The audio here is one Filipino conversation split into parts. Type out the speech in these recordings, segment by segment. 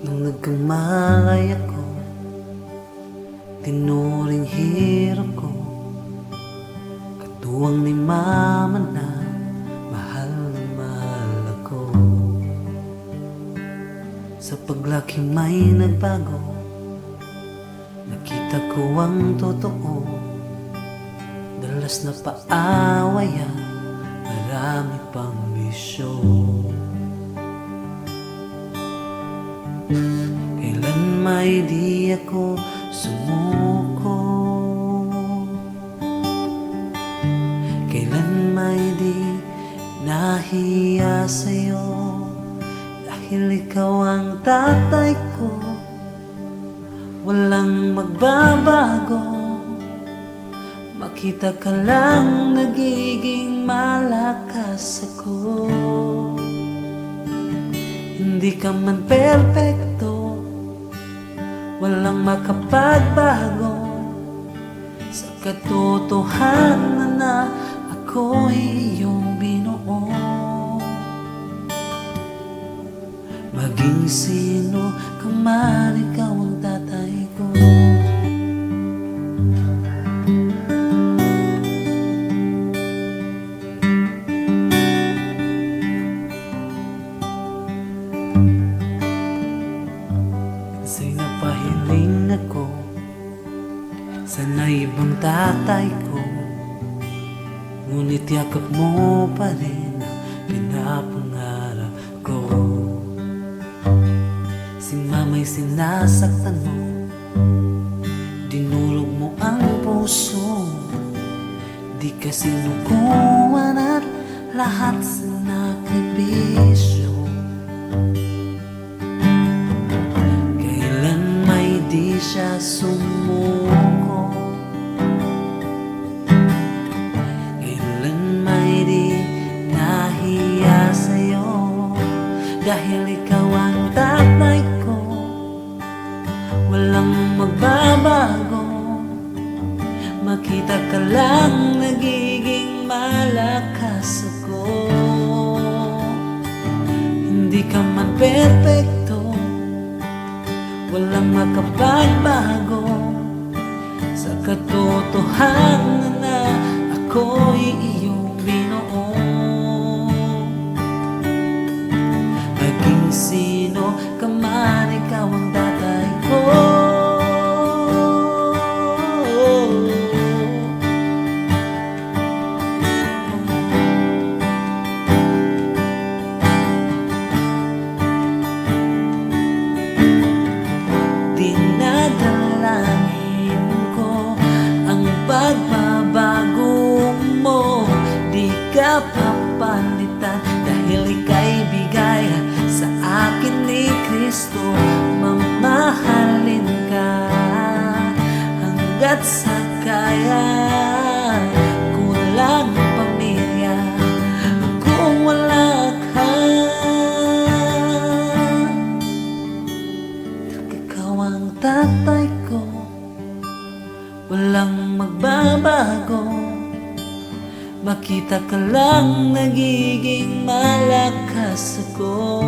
Nung nagkamalay ako, tinuring hirap ko, katuwang ni mama na mahal na mahal ako. Sa paglaki may nagbago, nakita ko ang totoo. Dalas na paawayan, marami pang bisyo. Kailan may di ako sumuko, kailan may di nahiya sa'yo, dahil ikaw ang tatay ko, walang magbabago. Makita ka lang nagiging malakas ako. Hindi ka man perpekto, walang makapagbago sa katotohanan na ako'y iyong binuo. Maging sino ka man, ikaw ang tatay ko. Sa'y napahiling ako, sana ibang tatay ko, ngunit yakap mo pa rin ang pinapangarap ko. Si mama'y sinasaktan mo, dinulog mo ang puso, di ka sinukuan at lahat sinakripisyo. Di siya sumuko, kailan may di nahiya sa'yo, dahil ikaw ang tatay ko, walang magbabago. Makita ka lang nagiging malakas ako. Hindi ka man perfecto, walang makapagbago sa katotohanan na ako'y iyong binuo. Maging sino ka man, ikaw ang tatay ko. Dinadalangin ko ang pagbabago mo, di ka papalitan, dahil ika'y bigay sa akin ni Kristo. Mamahalin ka hanggat sa kaya, kulang pamilya kung wala ka. Ang tatay ko, walang magbabago. Makita ka lang nagiging malakas ako.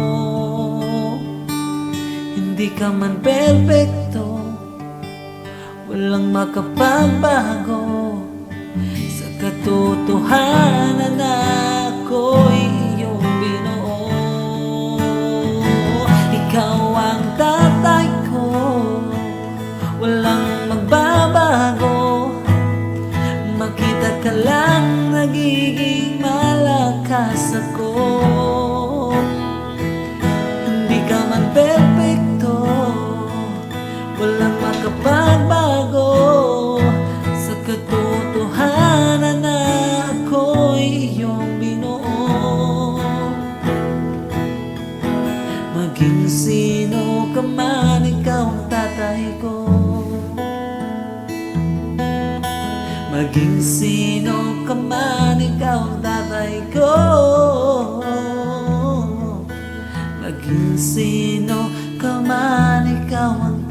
Hindi ka man perfecto, walang makapagbago sa katotohanan na ako'y iyong binuo. Ikaw ang tatay ko, walang magbabago. Makita ka lang nagiging malakas ako. Hindi ka man perfecto, walang makapagbago sa katotohanan na ako'y iyong binuo. Maging sino ka man, ikaw ang tatay ko. Maging sino ka man, ikaw ang tatay ko. Maging sino ka man, ikaw ang